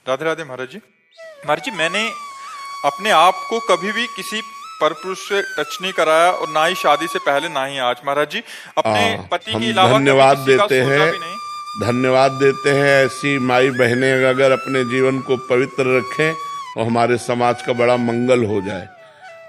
राधे राधे महाराज जी। महाराज जी, मैंने अपने आप को कभी भी किसी परपुरुष से टच नहीं कराया और ना ही शादी से पहले ना ही आज। महाराज जी, अपने पति के अलावा धन्यवाद कभी किसी का देते सोचा हैं, भी नहीं। धन्यवाद देते हैं। ऐसी माई बहनें अगर अपने जीवन को पवित्र रखें तो हमारे समाज का बड़ा मंगल हो जाए।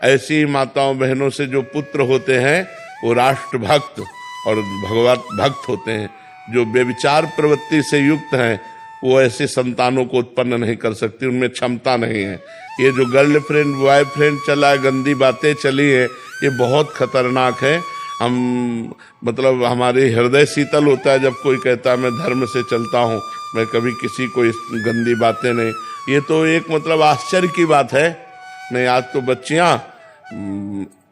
ऐसी माताओं बहनों से जो पुत्र होते हैं वो राष्ट्र भक्त और भगवत भक्त होते हैं। जो बेविचार प्रवृत्ति से युक्त हैं वो ऐसे संतानों को उत्पन्न नहीं कर सकती, उनमें क्षमता नहीं है। ये जो गर्लफ्रेंड बॉयफ्रेंड चला है, गंदी बातें चली है, ये बहुत खतरनाक है। हम मतलब हमारे हृदय शीतल होता है जब कोई कहता है मैं धर्म से चलता हूँ, मैं कभी किसी को इस गंदी बातें नहीं। ये तो एक मतलब आश्चर्य की बात है। नहीं, आज तो बच्चियाँ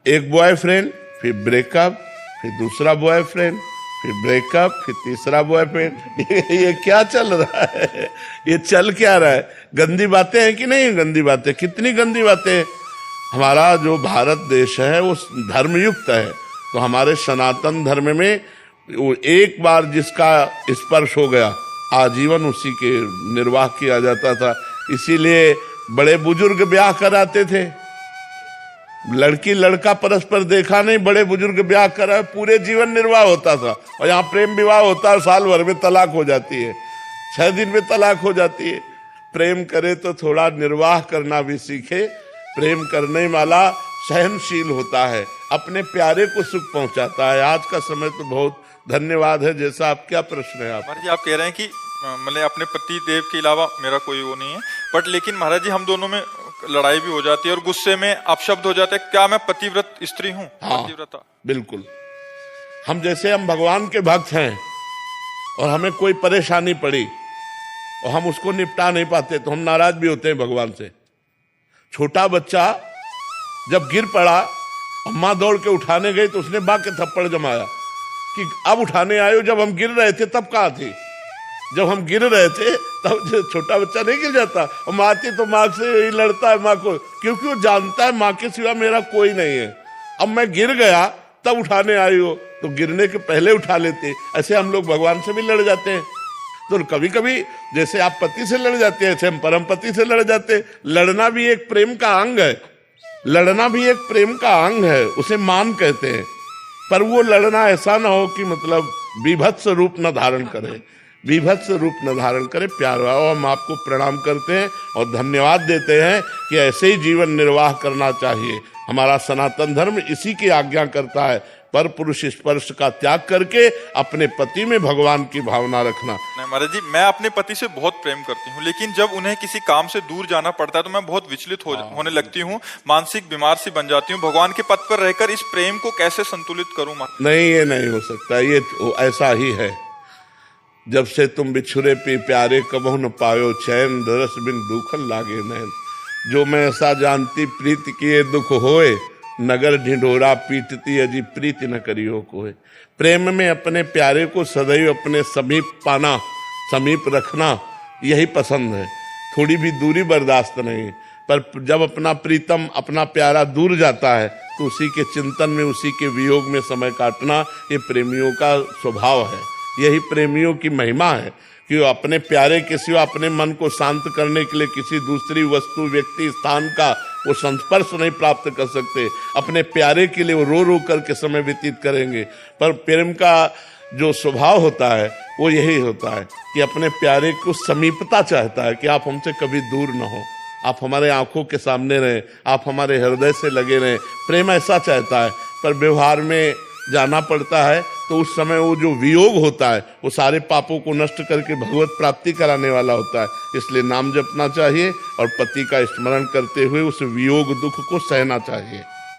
एक बॉयफ्रेंड, फिर ब्रेकअप, फिर दूसरा बॉयफ्रेंड, फिर ब्रेकअप, फिर तीसरा बॉयफ्रेंड। ये क्या चल रहा है? ये चल क्या रहा है? गंदी बातें हैं कि नहीं? गंदी बातें, कितनी गंदी बातें। हमारा जो भारत देश है वो धर्मयुक्त है, तो हमारे सनातन धर्म में वो एक बार जिसका स्पर्श हो गया आजीवन उसी के निर्वाह किया जाता था। इसीलिए बड़े बुजुर्ग ब्याह कराते थे। लड़की लड़का परस्पर देखा नहीं, बड़े बुजुर्ग ब्याह करा, पूरे जीवन निर्वाह होता था। और यहाँ प्रेम विवाह होता है, साल भर में तलाक हो जाती है, 6 दिन में तलाक हो जाती है। प्रेम करे तो थोड़ा निर्वाह करना भी सीखे। प्रेम करने वाला सहनशील होता है, अपने प्यारे को सुख पहुंचाता है। आज का समय तो बहुत धन्यवाद है। जैसा आप, क्या प्रश्न है आप? महाराज जी, आप कह रहे हैं कि मतलब अपने पति देव के अलावा मेरा कोई वो नहीं है, बट लेकिन महाराज जी हम दोनों में लड़ाई भी हो जाती है और गुस्से में अपशब्द हो जाते हैं। क्या मैं पतिव्रत स्त्री हूँ? हाँ, पतिव्रता बिल्कुल। हम जैसे हम भगवान के भक्त हैं और हमें कोई परेशानी पड़ी और हम उसको निपटा नहीं पाते तो हम नाराज भी होते हैं भगवान से। छोटा बच्चा जब गिर पड़ा, अम्मा दौड़ के उठाने गई तो उसने बाग के थप्पड़ जमाया कि अब उठाने आयो, जब हम गिर रहे थे तब कहाँ थी? जब हम गिर रहे थे तब छोटा बच्चा नहीं गिर जाता। और माँ थी तो माँ से ही लड़ता है माँ को, क्योंकि वो जानता है माँ के सिवा मेरा कोई नहीं है। अब मैं गिर गया तब उठाने आई हो, तो गिरने के पहले उठा लेते। ऐसे हम लोग भगवान से भी लड़ जाते हैं। तो कभी कभी जैसे आप पति से लड़ जाते हैं, ऐसे हम परम पति से लड़ जाते हैं। लड़ना भी एक प्रेम का अंग है, लड़ना भी एक प्रेम का अंग है, उसे मान कहते हैं। पर वो लड़ना ऐसा ना हो कि मतलब विभत्स रूप न धारण करे, विभत्स रूप न धारण करे। प्यार भाव हम आपको प्रणाम करते हैं और धन्यवाद देते हैं कि ऐसे ही जीवन निर्वाह करना चाहिए। हमारा सनातन धर्म इसी की आज्ञा करता है, पर पुरुष स्पर्श का त्याग करके अपने पति में भगवान की भावना रखना। नहीं महाराज जी, मैं अपने पति से बहुत प्रेम करती हूँ, लेकिन जब उन्हें किसी काम से दूर जाना पड़ता है तो मैं बहुत विचलित होने लगती हूँ, मानसिक बीमार सी बन जाती हूँ। भगवान के पद पर रहकर इस प्रेम को कैसे संतुलित करूँ? नहीं, ये नहीं हो सकता। ये ऐसा ही है, जब से तुम बिछुरे पी प्यारे कबहु न पायो चैन, दरस बिन दुखन लागे नैन। जो मैं ऐसा जानती प्रीति किए दुख होए, नगर ढिंढोरा पीटती अजी प्रीति न करियो कोई। प्रेम में अपने प्यारे को सदैव अपने समीप पाना, समीप रखना, यही पसंद है। थोड़ी भी दूरी बर्दाश्त नहीं। पर जब अपना प्रीतम, अपना प्यारा दूर जाता है तो उसी के चिंतन में, उसी के वियोग में समय काटना, ये प्रेमियों का स्वभाव है। यही प्रेमियों की महिमा है कि वो अपने प्यारे के सिवा अपने मन को शांत करने के लिए किसी दूसरी वस्तु, व्यक्ति, स्थान का वो संस्पर्श नहीं प्राप्त कर सकते। अपने प्यारे के लिए वो रो रो करके समय व्यतीत करेंगे। पर प्रेम का जो स्वभाव होता है वो यही होता है कि अपने प्यारे को समीपता चाहता है, कि आप हमसे कभी दूर न हो, आप हमारे आंखों के सामने रहें, आप हमारे हृदय से लगे रहें। प्रेम ऐसा चाहता है। पर व्यवहार में जाना पड़ता है तो उस समय वो जो वियोग होता है वो सारे पापों को नष्ट करके भगवत प्राप्ति कराने वाला होता है। इसलिए नाम जपना चाहिए और पति का स्मरण करते हुए उस वियोग दुख को सहना चाहिए।